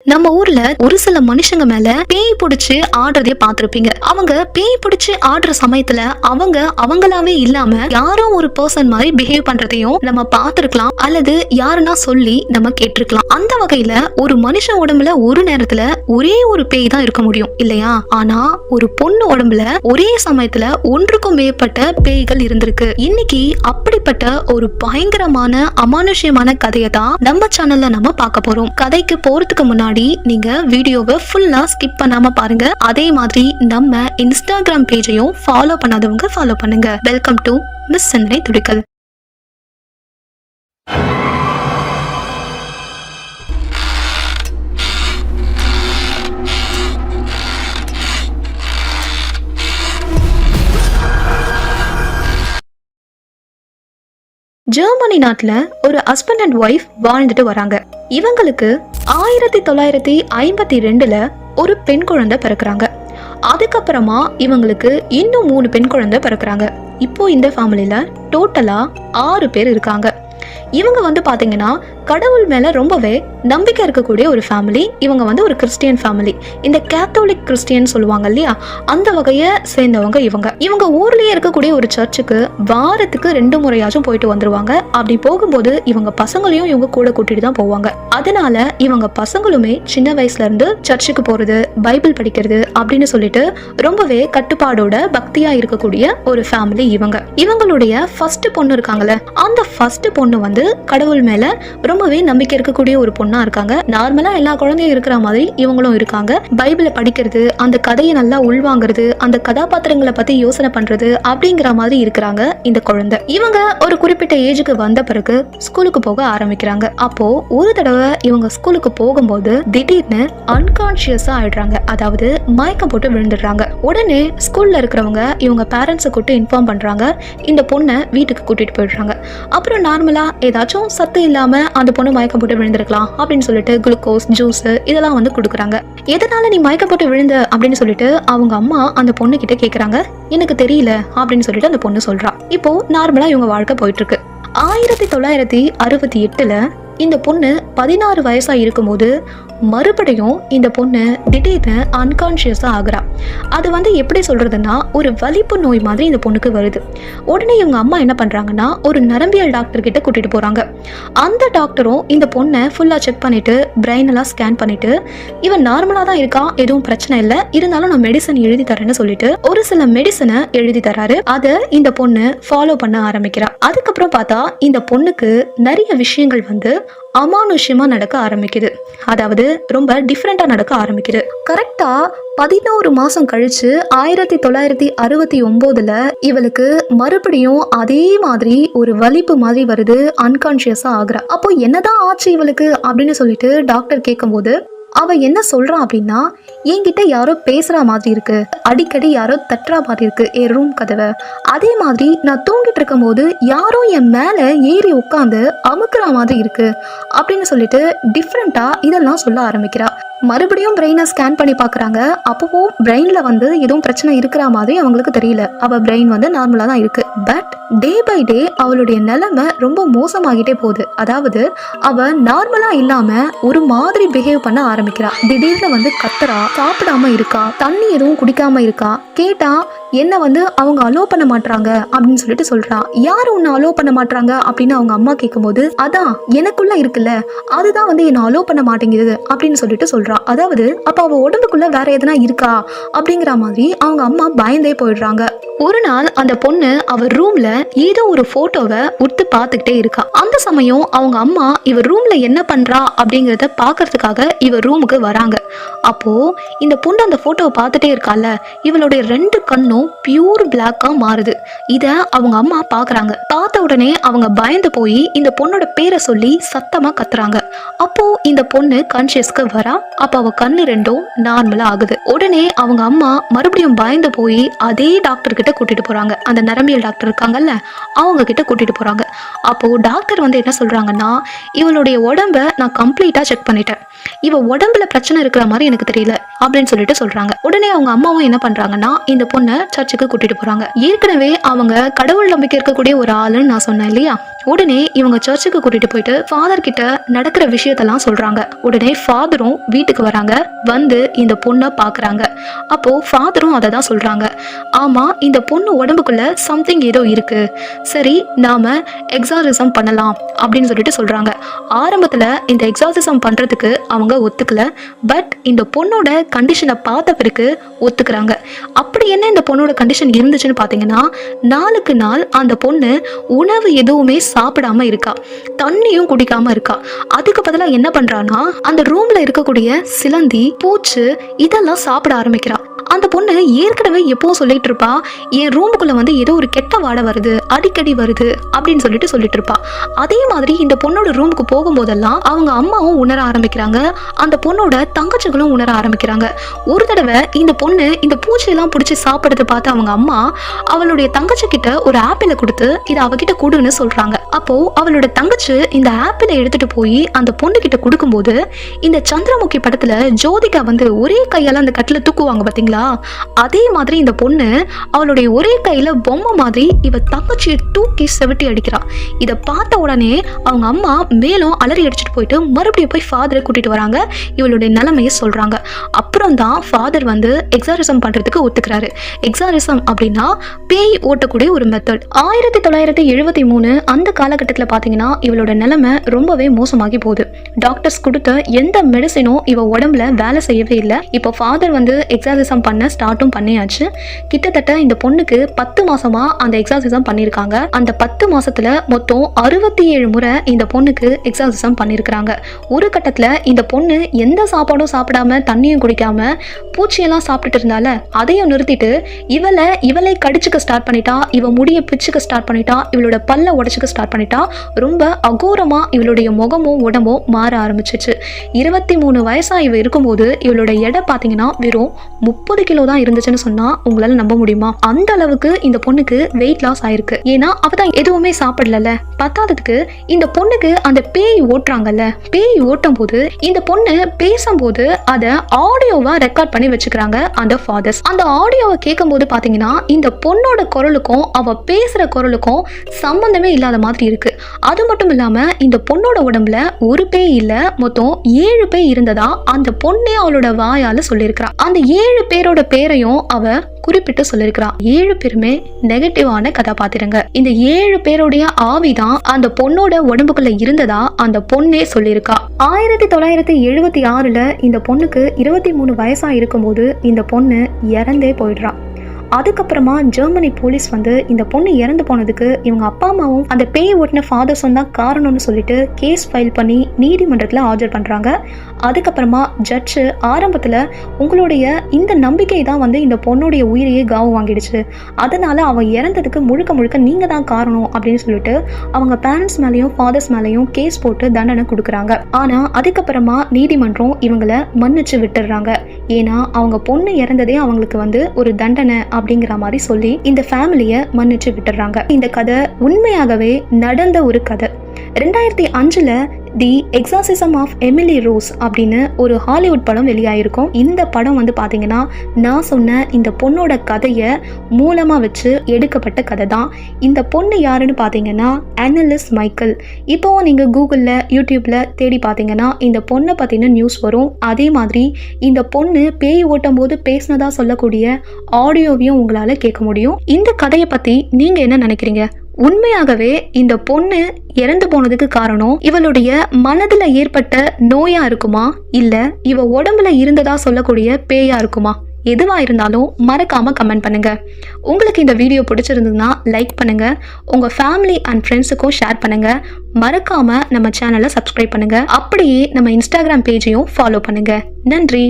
நம்ம ஊர்ல ஒரு சில மனுஷங்க மேல பேய் பிடிச்சு ஆடுறதே பார்த்திருப்பீங்க. அவங்க பேய் பிடிச்சு ஆடுற சமயத்துல அவங்களாவே இல்லாம யாரோ ஒரு பர்சன் மாதிரி பிஹேவ் பண்றதையும் நம்ம பார்த்திருக்கலாம், அல்லது யாருன்னா சொல்லி நம்ம கேட்டிருக்கலாம். அந்த வகையில ஒரு மனுஷன் உடம்புல ஒரு நேரத்துல ஒரே ஒரு பேய் தான் இருக்க முடியும் இல்லையா? ஆனா ஒரு பொண்ணு உடம்புல ஒரே சமயத்துல ஒன்றுக்கும் மேற்பட்ட பேய்கள் இருந்திருக்கு. இன்னைக்கு அப்படிப்பட்ட ஒரு பயங்கரமான அமானுஷ்யமான கதையை தான் நம்ம சேனல்ல நம்ம பார்க்க போறோம். கதைக்கு போறதுக்கு முன்னாடி நீங்க வீடியோவை ஃபுல்லா ஸ்கிப் பண்ணாம பாருங்க. அதே மாதிரி நம்ம இன்ஸ்டாகிராம் பேஜையும் ஃபாலோ பண்ணாதவங்க ஃபாலோ பண்ணுங்க. வெல்கம் டு மிஸ் சிந்தனை துளிகள். ஜெர்மனி நாட்டுல ஒரு ஹஸ்பண்ட் அண்ட் ஒய்ஃப் வாழ்ந்துட்டு வராங்க. இவங்களுக்கு 1952 ஒரு பெண் குழந்தை பிறக்குறாங்க. அதுக்கப்புறமா இவங்களுக்கு இன்னும் 3 பெண் குழந்தை பிறக்குறாங்க. இப்போ இந்த ஃபேமிலியில டோட்டலா 6 பேர் இருக்காங்க. இவங்க பாத்தீங்கன்னா கடவுள் மேல ரொம்பவே நம்பிக்கை இருக்கக்கூடிய ஒரு ஃபேமிலி. இவங்க ஒரு கிறிஸ்டியன் ஃபேமிலி. இந்த கேத்தோலிக் கிறிஸ்டியன் சொல்லுவாங்க இல்லையா, அந்த வகையை சேர்ந்தவங்க இவங்க ஊர்லயே இருக்கக்கூடிய ஒரு சர்ச்சுக்கு வாரத்துக்கு 2 முறையாச்சும் போயிட்டு வந்துருவாங்க. அப்படி போகும்போது இவங்க பசங்களையும் இவங்க கூட கூட்டிட்டு தான் போவாங்க. அதனால இவங்க பசங்களுமே சின்ன வயசுல இருந்து சர்ச்சுக்கு போறது, பைபிள் படிக்கிறது அப்படின்னு சொல்லிட்டு ரொம்பவே கட்டுப்பாடோட பக்தியா இருக்கக்கூடிய ஒரு ஃபேமிலி இவங்களுடைய ஃபர்ஸ்ட் பொண்ணு இருக்காங்கல்ல, அந்த ஃபர்ஸ்ட் பொண்ணு கடவுள் மேல ரொம்பவே நம்பிக்கை இருக்கக்கூடிய ஒரு பொண்ணா இருக்காங்க. நார்மலா எல்லா குழந்தையும் இருக்கிற மாதிரி இவங்களும் இருக்காங்க. பைபிளை படிக்கிறது, அந்த கதையை நல்லா உள்வாங்கிறது, அந்த கதாபாத்திரங்களை பத்தி யோசனை பண்றது அப்படிங்கிற மாதிரி இருக்கிறாங்க இந்த குழந்தை. இவங்க ஒரு குறிப்பிட்ட ஏஜுக்கு வந்த பிறகு ஸ்கூலுக்கு போக ஆரம்பிக்கிறாங்க. அப்போ ஒரு தடவை இவங்க ஸ்கூலுக்கு போகும்போது திடீர்னு அன்கான்சியஸா ஆயிடுறாங்க. அதாவது மயக்கம் போட்டு விழுந்துடுறாங்க. உடனே ஸ்கூல்ல இருக்கிறவங்க இவங்க பேரண்ட்ஸை கூப்பிட்டு இன்ஃபார்ம் பண்றாங்க. இந்த பொண்ணை வீட்டுக்கு கூட்டிட்டு போயிடுறாங்க. அப்புறம் நார்மலா ஏதாச்சும் சத்து இல்லாம அந்த பொண்ணு மயக்கம் போட்டு விழுந்திருக்கலாம் அப்படின்னு சொல்லிட்டு குளுக்கோஸ், ஜூஸ் இதெல்லாம் கொடுக்குறாங்க. எதனால நீ மயக்கம் போட்டு விழுந்த அப்படின்னு சொல்லிட்டு அவங்க அம்மா அந்த பொண்ணு கிட்ட கேக்குறாங்க. எனக்கு தெரியல அப்படின்னு சொல்லிட்டு அந்த பொண்ணு சொல்றா. இப்போ நார்மலா இவங்க வாழ்க்கை போயிட்டு இருக்கு. 1968 இந்த பொண்ணு 16 வயசா இருக்கும்போது மறுபடியும் இந்த பொண்ணு திடீர்னு அன்கான்சியஸா ஆகுறா. அது எப்படி சொல்றதுன்னா, ஒரு வலிப்பு நோய் மாதிரி இந்த பொண்ணுக்கு வருது. உடனே இவங்க அம்மா என்ன பண்றாங்கன்னா ஒரு நரம்பியல் டாக்டர் கிட்ட கூட்டிட்டு போறாங்க. அந்த டாக்டரும் இந்த பொண்ணை ஃபுல்லா செக் பண்ணிட்டு பிரெயின் எல்லாம் ஸ்கேன் பண்ணிட்டு இவன் நார்மலா தான் இருக்கா, எதுவும் பிரச்சனை இல்லை, இருந்தாலும் நான் மெடிசன் எழுதி தரேன்னு சொல்லிட்டு ஒரு சில மெடிசனை எழுதி தராரு. அதை இந்த பொண்ணு ஃபாலோ பண்ண ஆரம்பிக்கிறா. அதுக்கப்புறம் பார்த்தா இந்த பொண்ணுக்கு நிறைய விஷயங்கள் அமானுஷ்யமா நடக்க ஆரம்பிக்குது. அதாவது ரொம்ப டிஃப்ரெண்டா நடக்க ஆரம்பிக்குது. கரெக்டா 11 மாசம் கழிச்சு 1969 இவளுக்கு மறுபடியும் அதே மாதிரி ஒரு வலிப்பு மாதிரி வருது. அன்கான்சியஸா ஆகுறா. அப்போ என்னதான் ஆச்சு இவளுக்கு அப்படின்னு சொல்லிட்டு டாக்டர் கேட்கும்போது அவ என்ன சொல்றான் அப்படின்னா, என்கிட்ட யாரோ பேசுற மாதிரி இருக்கு, அடிக்கடி யாரோ தட்டுற மாதிரி இருக்கு என் ரூம் கதவை. அதே மாதிரி நான் தூங்கிட்டு இருக்கும் போது யாரோ என் மேல ஏறி உட்காந்து அமுக்குற மாதிரி இருக்கு அப்படின்னு சொல்லிட்டு டிஃப்ரெண்டா இதெல்லாம் சொல்ல ஆரம்பிக்கிறா. மறுபடியும் பிரெயினை ஸ்கேன் பண்ணி பார்க்குறாங்க. அப்பவும் பிரெயினில் எதுவும் பிரச்சனை இருக்கிற மாதிரி அவங்களுக்கு தெரியல. அவள் பிரெயின் நார்மலாக தான் இருக்கு. பட் டே பை டே அவளுடைய நிலைமை ரொம்ப மோசமாகிட்டே போகுது. அதாவது அவள் நார்மலாக இல்லாமல் ஒரு மாதிரி பிஹேவ் பண்ண ஆரம்பிக்கிறா. திடீர்னு கத்துறா, சாப்பிடாம இருக்கா, தண்ணி எதுவும் குடிக்காம இருக்கா. கேட்டா என்ன அவங்க அலோ பண்ண மாட்டாங்க அப்படின்னு சொல்லிட்டு சொல்றா. யாரு உன்னை அலோ பண்ண மாட்டாங்க அப்படின்னு அவங்க அம்மா கேட்கும்போது, அதான் எனக்குள்ள இருக்குல்ல, அதுதான் என்ன அலோ பண்ண மாட்டேங்குது அப்படின்னு சொல்லிட்டு சொல்றா. அதாவது அப்ப அவ உடம்புக்குள்ள வேற எதனா இருக்கா அப்படிங்கிற மாதிரி அவங்க அம்மா பயந்தே போயிடுறாங்க. ஒரு நாள் அந்த பொண்ணு அவ ரூம்ல ஏதோ ஒரு போட்டோவை உத்து பார்த்துக்கிட்டே இருக்கா. அந்த சமயம் அவங்க அம்மா இவ ரூம்ல என்ன பண்றா அப்படிங்கறத பாக்குறதுக்காக இவ ரூமுக்கு வராங்க. அப்போ இந்த பொண்ணு அந்த போட்டோவை பார்த்துட்டே இருக்கால, இவளுடைய 2 கண்ணும் பியூர் பிளாக்கா மாறுது. இத அவங்க அம்மா பாக்குறாங்க. பார்த்த உடனே அவங்க பயந்து போய் இந்த பொண்ணோட பேரை சொல்லி சத்தமா கத்துறாங்க. அப்போ இந்த பொண்ணு கான்சியஸ்க்கு வரா. அப்ப அவ கண்ணு 2ம் நார்மலா ஆகுது. உடனே அவங்க அம்மா மறுபடியும் பயந்து போய் அதே டாக்டர் கிட்ட கூட்டிட்டு போறாங்க. அந்த நரம்பியல் டாக்டர் இருக்காங்கல்ல, அவங்க கிட்ட கூட்டிட்டு போறாங்க. அப்போ டாக்டர் என்ன சொல்றாங்கன்னா, இவளுடைய உடம்ப நான் கம்ப்ளீட்டா செக் பண்ணிட்டேன், இவ உடம்புல பிரச்சனை இருக்கிற மாதிரி எனக்கு தெரியல அப்படின்னு சொல்லிட்டு சொல்றாங்க. உடனே அவங்க அம்மாவும் என்ன பண்றாங்கன்னா இந்த பொண்ணை சர்ச்சுக்கு கூட்டிட்டு போறாங்க. ஏற்கனவே அவங்க கடவுள் நம்பிக்கை இருக்கக்கூடிய ஒரு ஆளுன்னு நான் சொன்னேன் இல்லையா, உடனே இவங்க சர்ச்சுக்கு கூட்டிட்டு போயிட்டு ஃபாதர் கிட்ட நடக்கிற விஷயத்தெல்லாம் சொல்றாங்க. உடனே ஃபாதரும் வீட்டுக்கு வராங்க. வந்து இந்த பொண்ணை பாக்குறாங்க. அப்போ ஃபாதரும் அதை தான் சொல்றாங்க. ஆமா, இந்த பொண்ணு உடம்புக்குள்ள சம்திங் ஏதோ இருக்கு, சரி நாம எக்ஸார்சிசம் பண்ணலாம் அப்படின்னு சொல்லிட்டு சொல்றாங்க. ஆரம்பத்துல இந்த எக்ஸார்சிசம் பண்றதுக்கு அவங்க ஒத்துக்கல. பட் இந்த பொண்ணோட கண்டிஷனை பார்த்த பிறகு ஒத்துக்கிறாங்க. அப்படி என்ன இந்த பொண்ணோட கண்டிஷன் இருந்துச்சுன்னு பார்த்தீங்கன்னா, நாளுக்கு நாள் அந்த பொண்ணு உணவு எதுவுமே சாப்பிடாம இருக்கா, தண்ணியும் குடிக்காம இருக்கா. அதுக்கு பதிலாக என்ன பண்றான்னா, அந்த ரூம்ல இருக்கக்கூடிய சிலந்தி, பூச்சு இதெல்லாம் சாப்பிட ஆரம்பிக்கிறா. அந்த பொண்ணு ஏற்கனவே எப்பவும் சொல்லிட்டு இருப்பா, என் ரூமுக்குள்ள வந்து ஏதோ ஒரு கெட்ட வாடை வருது, அடிக்கடி வருது அப்படின்னு சொல்லிட்டு இருப்பா. அதே மாதிரி இந்த பொண்ணோட ரூமுக்கு போகும்போதெல்லாம் அவங்க அம்மாவும் உணர ஆரம்பிக்கிறாங்க, அந்த பொண்ணோட தங்கச்சிகளும் உணர ஆரம்பிக்கிறாங்க. ஒரு தடவை இந்த பொண்ணு இந்த பூச்சியெல்லாம் பிடிச்சி சாப்பிடுறத பார்த்து அவங்க அம்மா அவளுடைய தங்கச்சி கிட்ட ஒரு ஆப்பிளை கொடுத்து இதை அவகிட்ட கொடுன்னு சொல்றாங்க. அப்போ அவளோட தங்கச்சி இந்த ஆப்பிளை எடுத்துட்டு போய் அந்த பொண்ணு கிட்ட கொடுக்கும்போது, இந்த சந்திரமுகி படத்துல ஜோதிகா வந்து ஒரே கையால அந்த கட்டில தூக்குவாங்க பாத்தீங்களா, அதே மாதிரி இந்த பொண்ணு அவளுடைய ஒரே கையில பொம்மை மாதிரி இவ தங்கச்சியை தூக்கி செவிட்டி அடிக்கிறா. இதை பார்த்த உடனே அவங்க அம்மா மேலும் அலறி அடிச்சுட்டு போயிட்டு மறுபடியும் போய் ஃபாதரை கூட்டிட்டு வராங்க. இவளுடைய நிலைமையை சொல்றாங்க. அப்புறம் தான் ஃபாதர் வந்து எக்ஸாரிசம் பண்றதுக்கு ஒத்துக்கிறாரு. எக்ஸாரிசம் அப்படின்னா பேய் ஓட்டக்கூடிய ஒரு மெத்தட். 1973 அந்த காலகட்டத்தில் பார்த்தீங்கன்னா இவளோட நிலைமை ரொம்பவே மோசமாகி போகுது. டாக்டர்ஸ் கொடுத்த எந்த மெடிசினும் இவ உடம்புல வேலை செய்யவே இல்லை. இப்போ ஃபாதர் வந்து எக்ஸாரிசம் பண்ண ஸ்டார்ட்டும் பண்ணியாச்சு. கிட்டத்தட்ட இந்த பொண்ணுக்கு 10 மாசமா அந்த எக்ஸார்சிசம் பண்ணியிருக்காங்க. அந்த 10 மாசத்துல மொத்தம் 67 முறை இந்த பொண்ணுக்கு எக்ஸார்சிசம் பண்ணியிருக்காங்க. ஒரு கட்டத்துல இந்த பொண்ணு எந்த சாப்பாடும் சாப்பிடாம தண்ணியும் குடிக்காம பூச்சியெல்லாம் சாப்பிட்டுட்டு இருந்தால அதையும் நிறுத்திட்டு இவளை கடிச்சுக்க ஸ்டார்ட் பண்ணிட்டா, இவ முடிய பிச்சுக்க ஸ்டார்ட் பண்ணிட்டா, இவளோட பல்ல உடைச்சுக்க ஸ்டார்ட் பண்ணிட்டா. ரொம்ப அகோரமா இவளுடைய முகமும் உடம்பும் மாற ஆரம்பிச்சிச்சு. 23 வயசா இவ இருக்கும்போது இவளோட எடை பார்த்தீங்கன்னா வெறும் 30 கிலோ தான் இருந்துச்சுன்னு சொன்னா உங்களால நம்ப முடியுமா? அந்த அளவுக்கு இந்த பொண்ணுக்கு வெயிட் லாஸ் ஆயிருக்கு. ஏன்னா அவதான் எதுவுமே சாப்பிடல. பத்தாததுக்கு இந்த பொண்ணுக்கு அந்த பேய் ஓட்டுறாங்கல்ல, பேய் ஓட்டும் போது இந்த பொண்ணு பேசும்போது அதை ஆடியோவா ரெக்கார்ட் பண்ணி வச்சுக்கிறாங்க அந்த ஃபாதர்ஸ். அந்த ஆடியோவை கேட்கும் போது பாத்தீங்கன்னா இந்த பொண்ணோட குரலுக்கும் அவ பேசுற குரலுக்கும் சம்பந்தமே இல்லாத மாதிரி இருக்கு. அது மட்டும் இல்லாம இந்த பொண்ணோட உடம்புல ஒரு பேய் இல்ல, மொத்தம் 7 பேய் இருந்ததா அந்த பொண்ணே அவளோட வாயால சொல்லியிருக்கிறா. அந்த 7 பேரோட பேரையும் அவ குறிப்பிட்டு சொல்லியிருக்கிறா. 7 பேருமே நெகட்டிவான கதாபாத்திரங்க. இந்த 7 பேருடைய ஆவிதான் அந்த பொண்ணோட உடம்புக்குள்ள இருந்ததா அந்த பொண்ணே சொல்லியிருக்கா. 1976 இந்த பொண்ணுக்கு 23 வயசா இருக்கும்போது இந்த பொண்ணு இறந்தே போயிடுறா. அதுக்கப்புறமா ஜெர்மனி போலீஸ் வந்து இந்த பொண்ணு இறந்து போனதுக்கு இவங்க அப்பா அம்மாவும் அந்த பேய் ஓட்டின ஃபாதர்ஸும் தான் காரணம்னு சொல்லிட்டு கேஸ் ஃபைல் பண்ணி நீதிமன்றத்தில் ஆஜர் பண்ணுறாங்க. அதுக்கப்புறமா ஜட்ஜு ஆரம்பத்தில் உங்களுடைய இந்த நம்பிக்கை தான் வந்து இந்த பொண்ணுடைய உயிரையே காவு வாங்கிடுச்சு, அதனால அவன் இறந்ததுக்கு முழுக்க முழுக்க நீங்கள் தான் காரணம் அப்படின்னு சொல்லிட்டு அவங்க பேரண்ட்ஸ் மேலேயும் ஃபாதர்ஸ் மேலேயும் கேஸ் போட்டு தண்டனை கொடுக்குறாங்க. ஆனால் அதுக்கப்புறமா நீதிமன்றம் இவங்களை மன்னிச்சு விட்டுடுறாங்க. ஏன்னா அவங்க பொண்ணு இறந்ததே அவங்களுக்கு வந்து ஒரு தண்டனை அப்படிங்கிற மாதிரி சொல்லி இந்த ஃபேமிலியை மன்னிச்சு விட்டுறாங்க. இந்த கதை உண்மையாகவே நடந்த ஒரு கதை. 2005 தி எக்ஸார்சிசம் ஆஃப் எமிலி ரோஸ் அப்படின்னு ஒரு ஹாலிவுட் படம் வெளியாயிருக்கும். இந்த படம் வந்து பார்த்தீங்கன்னா நான் சொன்ன இந்த பொண்ணோட கதையை மூலமாக வச்சு எடுக்கப்பட்ட கதை தான். இந்த பொண்ணு யாருன்னு பார்த்தீங்கன்னா அனலிஸ் மைக்கேல். இப்போவும் நீங்கள் கூகுளில் யூடியூப்பில் தேடி பார்த்தீங்கன்னா இந்த பொண்ணை பற்றின நியூஸ் வரும். அதே மாதிரி இந்த பொண்ணு பேய் ஓட்டும் போது பேசினதா சொல்லக்கூடிய ஆடியோவையும் உங்களால் கேட்க முடியும். இந்த கதையை பற்றி நீங்கள் என்ன நினைக்கிறீங்க? உண்மையாகவே இந்த பொண்ணு இறந்து போனதுக்கு காரணம் இவளுடைய மனதில் ஏற்பட்ட நோயா இருக்குமா, இல்லை இவ உடம்புல இருந்ததா சொல்லக்கூடிய பேயா இருக்குமா? எதுவா இருந்தாலும் மறக்காம கமெண்ட் பண்ணுங்க. உங்களுக்கு இந்த வீடியோ பிடிச்சிருந்ததுன்னா லைக் பண்ணுங்க, உங்க ஃபேமிலி அண்ட் ஃப்ரெண்ட்ஸுக்கும் ஷேர் பண்ணுங்க. மறக்காம நம்ம சேனலை சப்ஸ்கிரைப் பண்ணுங்க. அப்படியே நம்ம இன்ஸ்டாகிராம் பேஜையும் ஃபாலோ பண்ணுங்க. நன்றி.